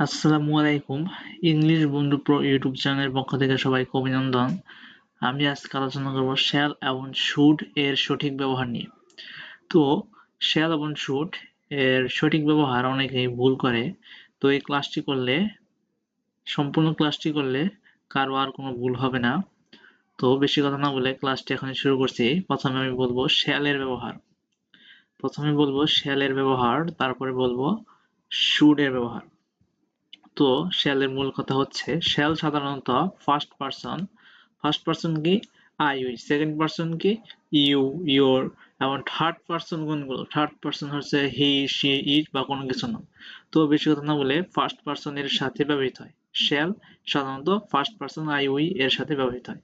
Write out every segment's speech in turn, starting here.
আসসালামু আলাইকুম। ইংলিশ বন্ধু প্রো ইউটিউব চ্যানেলের পক্ষ থেকে সবাইকে অভিনন্দন। আমি আজকে আলোচনা করব শ্যাল এবং শুড এর সঠিক ব্যবহার নিয়ে। তো শ্যাল এবং শুড এর সঠিক ব্যবহার অনেকেই ভুল করে। তো এই ক্লাসটি করলে সম্পূর্ণ ক্লাসটি করলে কারো আর কোনো ভুল হবে না। তো বেশি কথা না বলে ক্লাসটি এখনই শুরু করছি। প্রথমে আমি বলবো শ্যালের ব্যবহার। প্রথমে বলবো শ্যালের ব্যবহার, তারপরে বলবো শুড এর ব্যবহার। তো shall এর মূল কথা হচ্ছে shall সাধারণত ফার্স্ট পারসন কি I উই, সেকেন্ড পারসন কি ইউ ইয়োর এবং থার্ড পারসন কোনগুলো থার্ড পারসন হচ্ছে হি সি ইট বা কোনো কিছু না। তো বেশি কথা না বলে ফার্স্ট পারসন এর সাথে ব্যবহৃত হয়। shall সাধারণত ফার্স্ট পারসন I উই এর সাথে ব্যবহৃত হয়।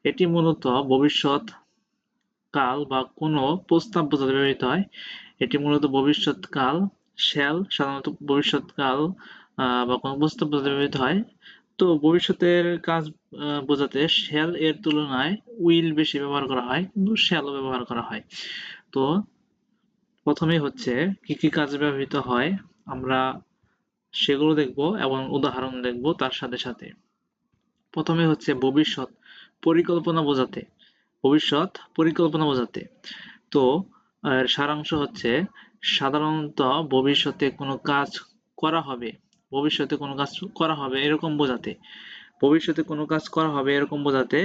এটি মূলত ভবিষ্যৎ কাল বা কোনো প্রস্তাব বোঝাতে ব্যবহৃত হয়। এটি মূলত ভবিষ্যৎকাল। shall সাধারণত ভবিষ্যৎকাল বা কোনো প্রস্তাব বোঝাতে ব্যবহৃত হয়। তো ভবিষ্যতের কাজ বোঝাতে shall এর তুলনায় will বেশি ব্যবহার করা হয়, কিন্তু shall ও ব্যবহার করা হয়। তো প্রথমেই হচ্ছে কি কি কাজে ব্যবহৃত হয় আমরা সেগুলো দেখব এবং উদাহরণ দেখব তার সাথে সাথে। প্রথমে হচ্ছে ভবিষ্যৎ পরিকল্পনা বোঝাতে। ভবিষ্যৎ পরিকল্পনা বোঝাতে। তো এর সারাংশ হচ্ছে সাধারণত ভবিষ্যতে কোনো কাজ করা হবে, ভবিষ্যতে কোনো কাজ করা হবে এরকম বোঝাতে, ভবিষ্যতে কোনো কাজ করা হবে এরকম বোঝাতে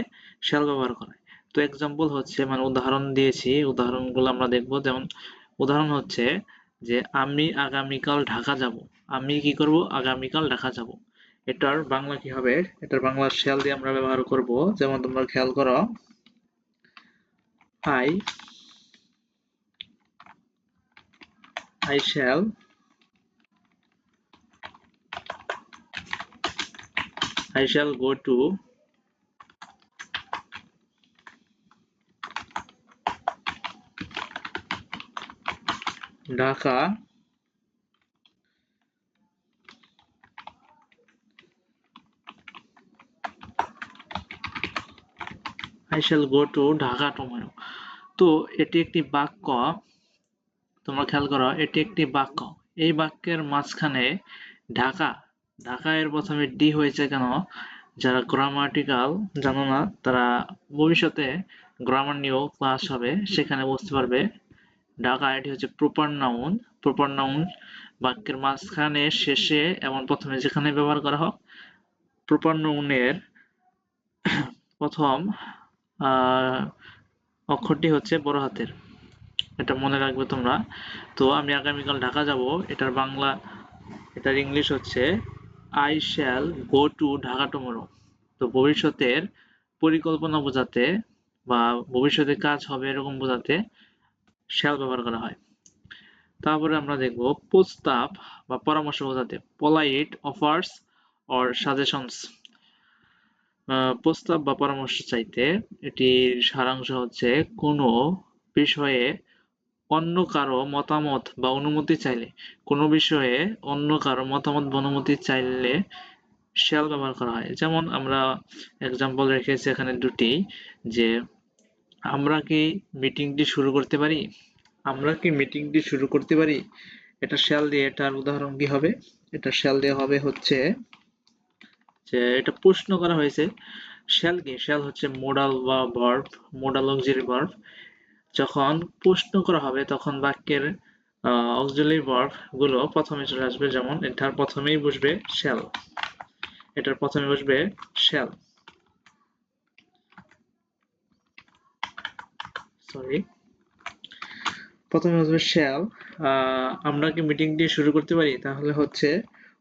shall ব্যবহার করা হয়। তো এক্সাম্পল হচ্ছে মানে উদাহরণ দিয়েছি, উদাহরণগুলো আমরা দেখব। যেমন উদাহরণ হচ্ছে যে আমি আগামীকাল ঢাকা যাব। আমি কি করব? আগামীকাল ঢাকা যাব। এটার বাংলা কি হবে? এটার বাংলা shall দিয়ে আমরা ব্যবহার করব। যেমন তোমরা খেয়াল করো, I I shall I shall go to Dhaka I shall go to Dhaka tomorrow। তো এটি একটি বাক্য, তোমরা খেয়াল করো এটি একটি বাক্য। এই বাক্যের মাঝখানে ঢাকা, ঢাকা এর প্রথমে ডি হয়েছে কেন? যারা গ্রামাটিক্যাল জানো না তারা ভবিষ্যতে গ্রামার নিয়েও ক্লাস হবে, সেখানে বুঝতে পারবে। ঢাকা এটি হচ্ছে প্রপার নাউন বাক্যের মাঝখানে, শেষে এবং প্রথমে যেখানে ব্যবহার করা হোক। প্রপার নাউনের প্রথম অক্ষরটি হচ্ছে বড় হাতের, এটা মনে রাখবে তোমরা। তো আমি আগামীকাল ঢাকা যাব, এটার বাংলা, এটার ইংলিশ হচ্ছে I shall go to Dhaka tomorrow। তো ভবিষ্যতের পরিকল্পনা বোঝাতে বা ভবিষ্যতে কাজ হবে এরকম বোঝাতে shall ব্যবহার করা হয়। তারপরে আমরা দেখব প্রস্তাব বা পরামর্শ বোঝাতে polite offers or suggestions। প্রস্তাব বা পরামর্শ চাইতে এটির সারাংশ হচ্ছে কোনো বিষয়ে অন্য কারো মতামত বা অনুমতি চাইলে, কোনো বিষয়ে অন্য কারো মতামত বা অনুমতি চাইলে shall ব্যবহার করা হয়। যেমন আমরা এক্সাম্পল রেখেছি এখানে দুটি, যে আমরা কি মিটিংটি শুরু করতে পারি? আমরা কি মিটিংটি শুরু করতে পারি? এটা shall দিয়ে, এটার উদাহরণ কি হবে? এটা shall দিয়ে হবে হচ্ছে যে এটা প্রশ্ন করা হয়েছে। shall কি? shall হচ্ছে মোডাল বা ভার্ব, মোডাল অক্সিলারি ভার্ব। যখন প্রশ্ন করা হবে তখন বাক্যের অক্সিলারি ভার্ব গুলো প্রথমে চলে আসবে। যেমন এটার প্রথমেই বসবে shall, এটার প্রথমে বসবে shall, সরি, প্রথমে বসবে shall। আমরা কি মিটিংটি শুরু করতে পারি? তাহলে হচ্ছে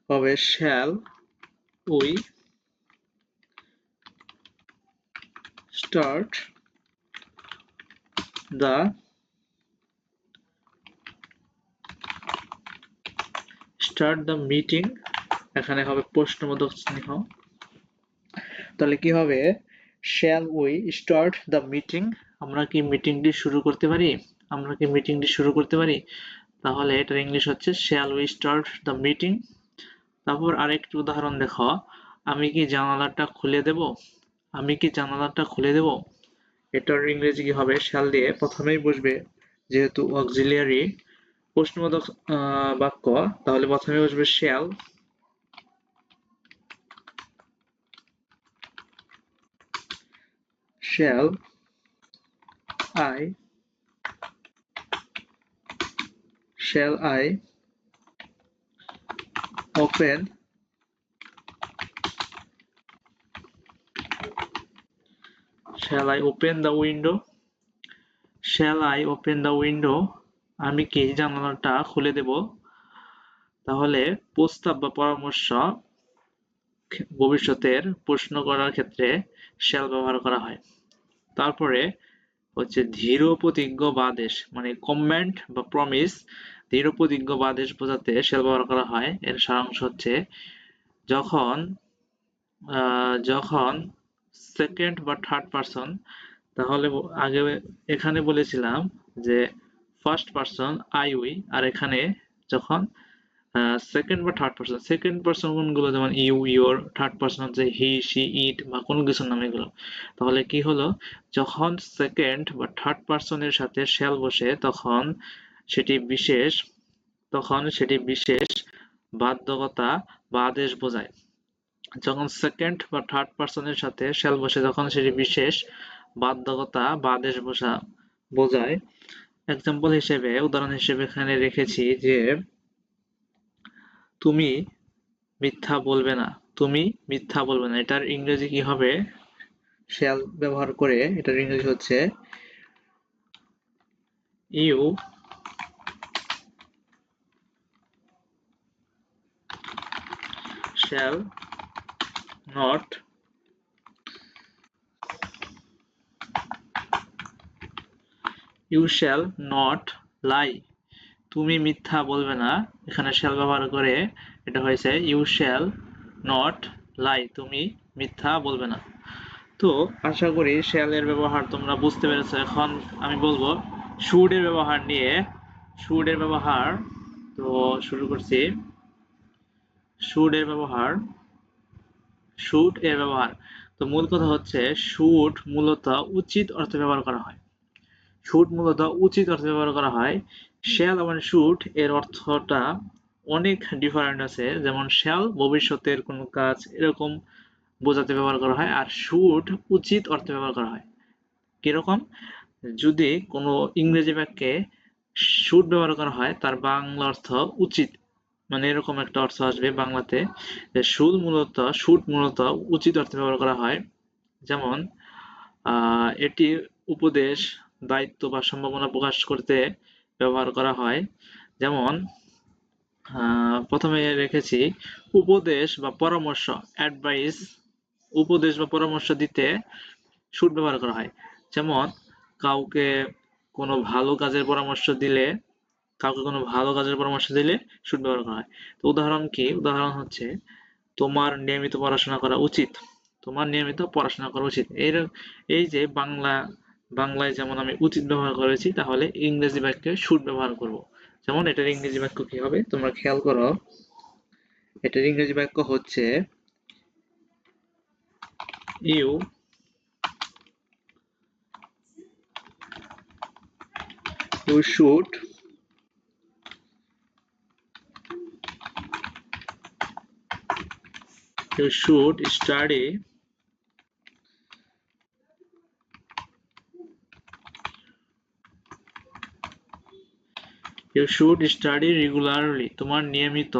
হবে shall we start the meeting। এখানে হবে প্রশ্নবোধক চিহ্ন। তাহলে কি হবে? shall we start the meeting? আমরা কি মিটিংটি শুরু করতে পারি? আমরা কি মিটিংটি শুরু করতে পারি? তাহলে এটার ইংলিশ হচ্ছে shall we start the meeting। তারপর আরেকটি উদাহরণ দেখো, আমি কি জানালাটা খুলে দেব? আমি কি জানালাটা খুলে দেব? এটার ইংরেজি কি হবে? shall দিয়ে প্রথমেই বসবে, যেহেতু অক্সিলিয়ারি প্রশ্নবোধক বাক্য, তাহলে প্রথমে বসবে shall, shall I open the window? Shall I open the window? আমি কি জানালাটা খুলে দেব? তাহলে প্রস্তাব বা পরামর্শ ভবিষ্যতের প্রশ্ন করার ক্ষেত্রে shall ব্যবহার করা হয়। তারপরে হচ্ছে দৃঢ় প্রতিজ্ঞ বা আদেশ, মানে কমান্ড বা প্রমিস, দৃঢ় প্রতিজ্ঞ বা আদেশ বোঝাতে shall ব্যবহার করা হয়। এর সারাংশ হচ্ছে যখন যখন সেকেন্ড বা থার্ড পারসন, তাহলে আগে এখানে বলেছিলাম যে ফার্স্ট পারসন আই উই, আর এখানে যখন সেকেন্ড বা থার্ড পারসন, সেকেন্ড পারসন কোনগুলো, যেমন ইউ ইউর, থার্ড পারসন হচ্ছে হি সি ইট বা কোনো কিছুর নাম এগুলো। তাহলে কি হলো, যখন সেকেন্ড বা থার্ড পারসনের সাথে শ্যাল বসে তখন সেটি বিশেষ বাধ্যকতা বা আদেশ বোঝায়। যখন সেকেন্ড বা থার্ড পারসনের সাথে শ্যাল বসে তখন সেটি বিশেষ বাধ্যকতা বা আদেশ বোঝায়। এক্সাম্পল হিসেবে, উদাহরণ হিসেবে এখানে রেখেছি যে তুমি মিথ্যা বলবে না, তুমি মিথ্যা বলবে না। এটার ইংরেজি কি হবে? শ্যাল ব্যবহার করে এটার ইংরেজি হচ্ছে ইউ শ্যাল নট লাই। তুমি মিথ্যা বলবে না, এখানে শ্যাল ব্যবহার করে এটা হয়েছে ইউ শ্যাল নট লাই, তুমি মিথ্যা বলবে না। তো আশা করি শ্যাল এর ব্যবহার তোমরা বুঝতে পেরেছো। এখন আমি বলবো শুড এর ব্যবহার নিয়ে। শুড এর ব্যবহার, তো শুরু করছি। শুড এর ব্যবহার তো মূল কথা হচ্ছে শুড মূলত উচিত অর্থে ব্যবহার করা হয়। শুড মূলত উচিত অর্থে ব্যবহার করা হয়। শ্যাল এবং শুড এর অর্থটা অনেক ডিফারেন্ট আছে। যেমন শ্যাল ভবিষ্যতের কোনো কাজ এরকম বোঝাতে ব্যবহার করা হয়, আর শুড উচিত অর্থে ব্যবহার করা হয়। কিরকম? যদি কোনো ইংরেজি বাক্যে শুড ব্যবহার করা হয় তার বাংলা অর্থ উচিত, মানে এরকম একটা অর্থ আসবে বাংলাতে, যে শুড মূলত উচিত অর্থে ব্যবহার করা হয়। যেমন এটি উপদেশ, দায়িত্ব বা সম্ভাবনা প্রকাশ করতে ব্যবহার করা হয়। যেমন প্রথমে রেখেছি উপদেশ বা পরামর্শ, অ্যাডভাইস, উপদেশ বা পরামর্শ দিতে শুড ব্যবহার করা হয়। যেমন কাউকে কোনো ভালো কাজের পরামর্শ দিলে শুড ব্যবহার করা হয়। তো উদাহরণ কি? উদাহরণ হচ্ছে তোমার নিয়মিত পড়াশোনা করা উচিত। তোমার নিয়মিত পড়াশোনা করা উচিত। এই যে বাংলায় যেমন আমি উচিত ব্যবহার করেছি, তাহলে ইংরেজি বাক্যে শুড ব্যবহার করব। যেমন এটার ইংরেজি বাক্য কি হবে তোমরা খেয়াল করো। এটার ইংরেজি বাক্য হচ্ছে ইউ শুড study regularly. তোমার নিয়মিত,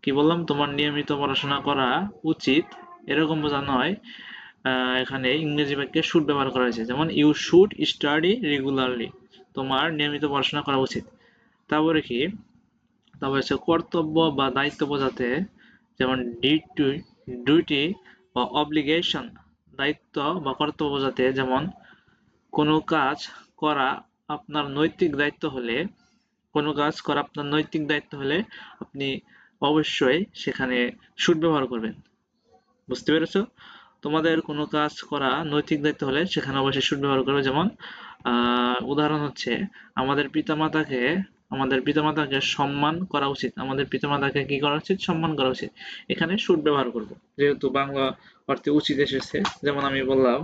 কি বললাম, তোমার নিয়মিত পড়াশোনা করা উচিত, এরকম বোঝানো হয়। এখানে ইংরেজি বাক্যে শুড ব্যবহার করা হয়েছে। যেমন ইউ শুড স্টাডি রেগুলারলি, তোমার নিয়মিত পড়াশোনা করা উচিত। তারপরে কি? তারপরে হচ্ছে কর্তব্য বা দায়িত্ব বোঝাতে, যেমন ডিউটি বা অব্লিগেশন, দায়িত্ব বা কর্তব্য বোঝাতে, যেমন কোনো কাজ করা আপনার নৈতিক দায়িত্ব হলে, আপনি অবশ্যই সেখানে শুড ব্যবহার করবেন। বুঝতে পেরেছো? তোমাদের কোনো কাজ করা নৈতিক দায়িত্ব হলে সেখানে অবশ্যই শুড ব্যবহার করবে। যেমন উদাহরণ হচ্ছে আমাদের পিতামাতাকে সম্মান করা উচিত। আমাদের পিতামাতাকে কি করা উচিত? সম্মান করা উচিত। এখানে শুড ব্যবহার করব, যেহেতু বাংলা অর্থে উচিত এসেছে। যেমন আমি বললাম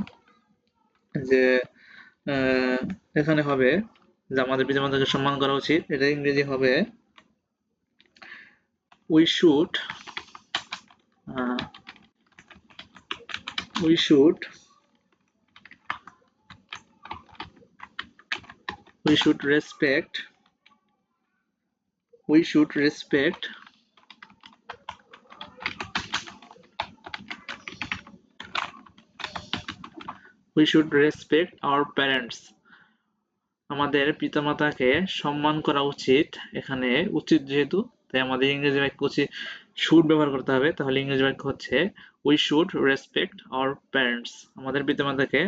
যে এখানে হবে যে আমাদের পিতামাতাকে সম্মান করা উচিত, এটা ইংরেজি হবে we should uh, we should we should respect we should respect we should respect our parents. আমাদের পিতামাতাকে সম্মান করা উচিত। এখানে উচিত যেহেতু তাই আমাদের ইংরেজি বাক্য শুড ব্যবহার করতে হবে। তাহলে ইংরেজি বাক্য হচ্ছে we should respect our parents. আমাদের পিতামাতাকে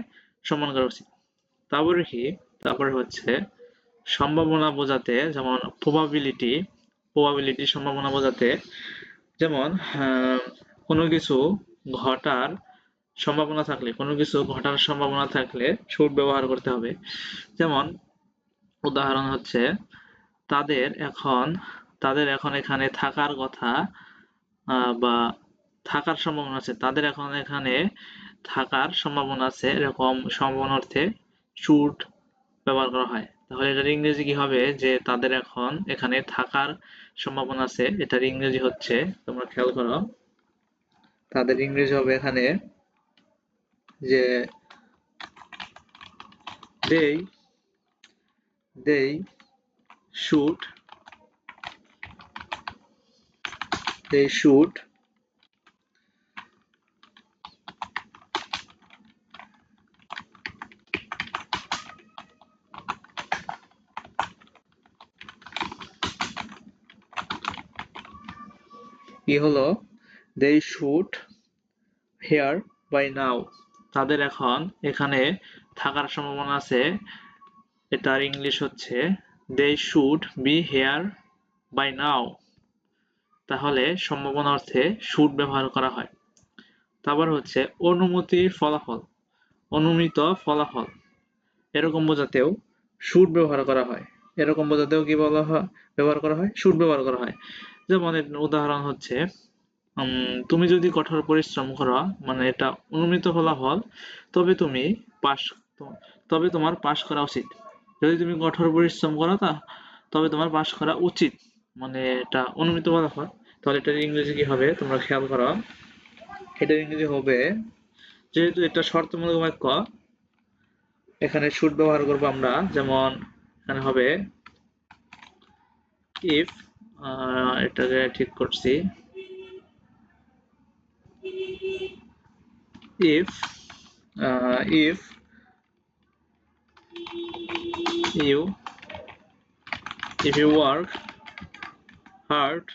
সম্মান করা উচিত। তারপরে কি? তারপরে হচ্ছে সম্ভাবনা বোঝাতে, যেমন probability সম্ভাবনা বোঝাতে, যেমন কোনো কিছু ঘটার সম্ভাবনা থাকলে should ব্যবহার করতে হবে। যেমন উদাহরণ হচ্ছে তাদের এখন এখানে থাকার কথা, বা থাকার সম্ভাবনা আছে, তাদের এখন এখানে থাকার সম্ভাবনা আছে, এরকম সম্ভাবনা অর্থে should ব্যবহার করা হয়। তাহলে এটার ইংরেজি কি হবে? যে তাদের এখন এখানে থাকার সম্ভাবনা আছে, এটার ইংরেজি হচ্ছে, তোমরা খেয়াল করো, তাদের ইংরেজি হবে এখানে যে they should কি হলো? they should here by now. তাদের এখন এখানে থাকার সম্ভাবনা আছে, এটার ইংলিশ হচ্ছে they should be here by now. তাহলে সম্ভাবনা অর্থে should ব্যবহার করা হয়। তারপর হচ্ছে অনুমিত ফলাফল, এরকম বোঝাতেও should ব্যবহার করা হয়। এরকম বোঝাতেও কি ব্যবহার করা হয়? should ব্যবহার করা হয়। যেমন এর উদাহরণ হচ্ছে তুমি যদি কঠোর পরিশ্রম করো, মানে এটা অনুমিত ফলাফল, তবে তোমার পাস করা উচিত। যদি তুমি কঠোর পরিশ্রম করো তবে তোমার পাস করা উচিত, মানে এটা অনুমিত ফলাফল। তাহলে এটার ইংরেজি কি হবে? তোমরা খেয়াল করো, এটার ইংরেজি হবে, যেহেতু এটা শর্তমূলক বাক্য, এখানে should ব্যবহার করবো আমরা। যেমন এখানে হবে if, এটাকে ঠিক করছি, if you work hard,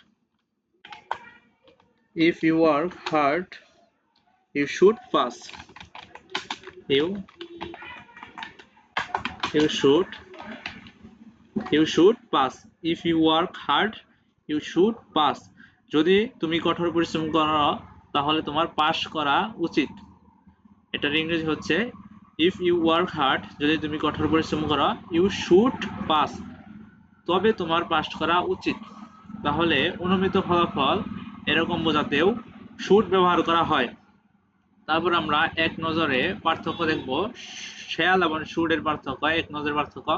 you should pass. You should pass. If you work hard, you should pass. যদি তুমি কঠোর পরিশ্রম করো তাহলে তোমার পাস করা উচিত। এটার ইংরেজি হচ্ছে if you work hard, যদি তুমি কঠোর পরিশ্রম করো, you should pass, তবে তোমার পাস করা উচিত। তাহলে অনুমিত ফলাফল এরকম বোঝাতেও should ব্যবহার করা হয়। তারপর আমরা এক নজরে পার্থক্য দেখব, shall এবং should এর পার্থক্য। এক নজরে পার্থক্য,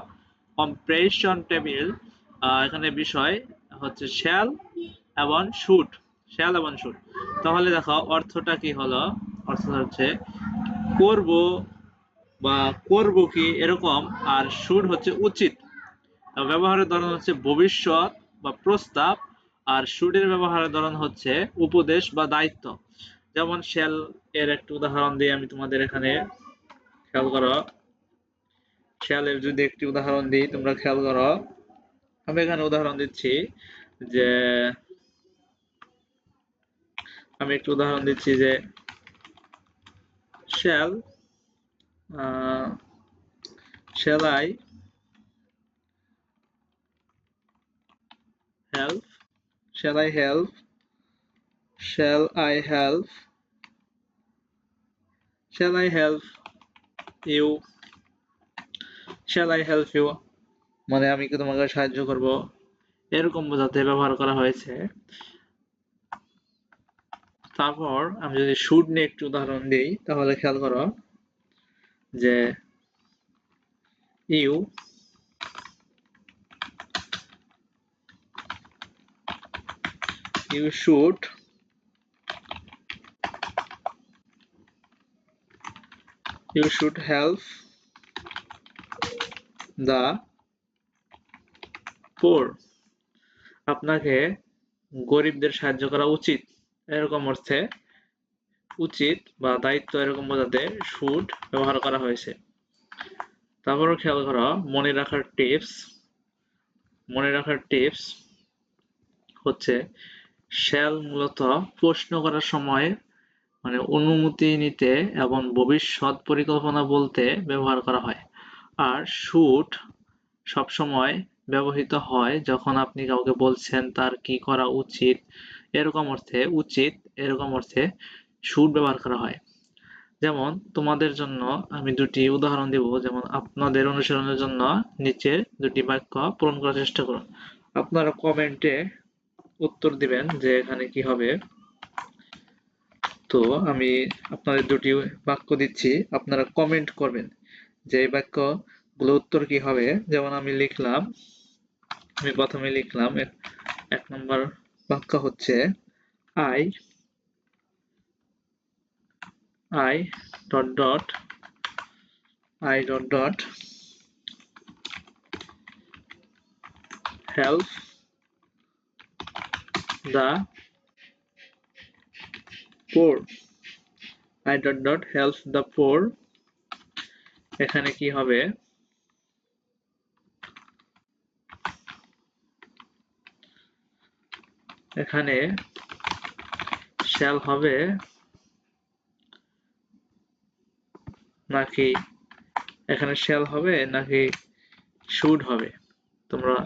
কম্পারিজন টেবিল। এখানে বিষয় হচ্ছে shall এবং should। তাহলে দেখো অর্থটা কি হলো? অর্থটা হচ্ছে করব বা করব কি, এরকম। আর should হচ্ছে উচিত। ব্যবহারের ধরন হচ্ছে ভবিষ্যৎ বা প্রস্তাব, আর should এর ব্যবহারের ধরন হচ্ছে উপদেশ বা দায়িত্ব। যেমন shall এর একটা উদাহরণ দিয়ে আমি তোমাদের এখানে, খেয়াল করো, shall এর যদি একটি উদাহরণ দিই, তোমরা খেয়াল করো, আমি এখানে উদাহরণ দিচ্ছি যে shall I help you, মানে আমি কি তোমাকে সাহায্য করব, এরকম বোঝাতে ব্যবহার করা হয়েছে। তারপর আমি যদি should নিয়ে একটু উদাহরণ দিই, তাহলে খেয়াল করো যে you should help the poor আপনাকে গরিবদের সাহায্য করা উচিত এরকম অর্থে উচিত বা দায়িত্ব এরকম বোঝাতে should ব্যবহার করা হয়েছে। তারপরও খেয়াল করো মনে রাখার টিপস হচ্ছে shall মূলত প্রশ্ন করার সময় মানে অনুমতি নিতে এবং ভবিষ্যৎ পরিকল্পনা বলতে ব্যবহার করা হয়। আর should সবসময় ব্যবহৃত হয় যখন আপনি কাউকে বলছেন তার কি করা উচিত এরকম অর্থে should ব্যবহার করা হয়। যেমন তোমাদের জন্য আমি দুটি উদাহরণ দেব, যেমন আপনাদের অনুসরণের জন্য নিচের দুটি বাক্য পূরণ করার চেষ্টা করুন। আপনারা কমেন্টে উত্তর দিবেন যে এখানে কি হবে। তো আমি আপনাদের দুটি বাক্য দিচ্ছি, আপনারা কমেন্ট করবেন যে এই বাক্যগুলো উত্তর কি হবে। যেমন আমি প্রথমে লিখলাম এক নম্বর বাক্য হচ্ছে I dot dot help the poor help the poor এখানে কি হবে, এখানে shall হবে নাকি should হবে, তোমরা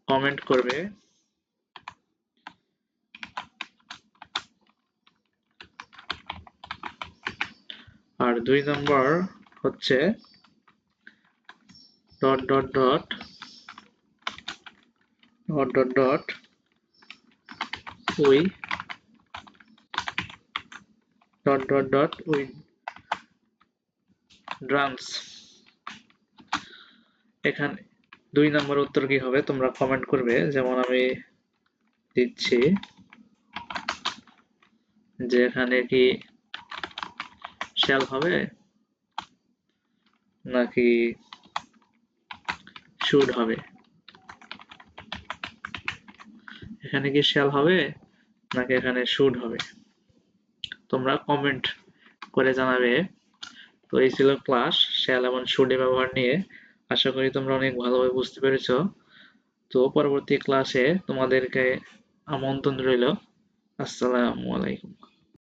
কমেন্ট করবে। আর 2 নম্বর হচ্ছে dot dot dot we drums এখানে 2 নম্বর উত্তর কি হবে তোমরা কমেন্ট করবে। যেমন আমি দিচ্ছি যে এখানে কি shall হবে নাকি should হবে, এখানে কি shall হবে নাকি এখানে should হবে, তোমরা কমেন্ট করে জানাবে। তো এই ছিল ক্লাস shall এবং should এর ব্যবহার নিয়ে। আশা করি তোমরা অনেক ভালোভাবে বুঝতে পেরেছো। তো পরবর্তী ক্লাসে তোমাদেরকে আমন্ত্রণ রইল। আসসালামু আলাইকুম।